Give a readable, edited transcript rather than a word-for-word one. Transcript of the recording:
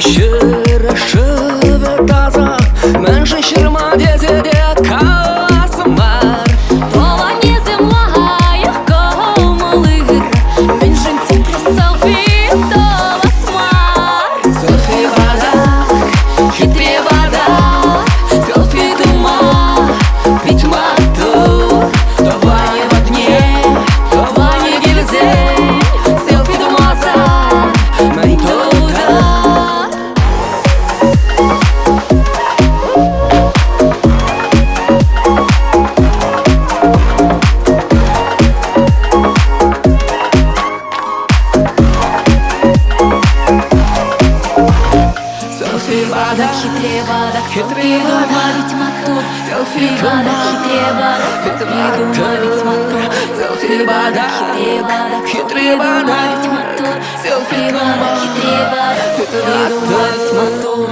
щира шеветаза, менше ширма діти касмар. Полоні земла, яко малир, він жінці при селфі до ласмар. Селфі вода, хитрі вода, селфі дума, пітьма тур, то вані в огне, то вані гільзень, селфі думаза, май туда. Селфи вода, Хитрі вода, ведь мотор. Селфи вода, хитрі вода, ведь мотор. селфи вода, Хитрі вода, ведь мотор. Селфи вода, хитрі вода, ведь мотор.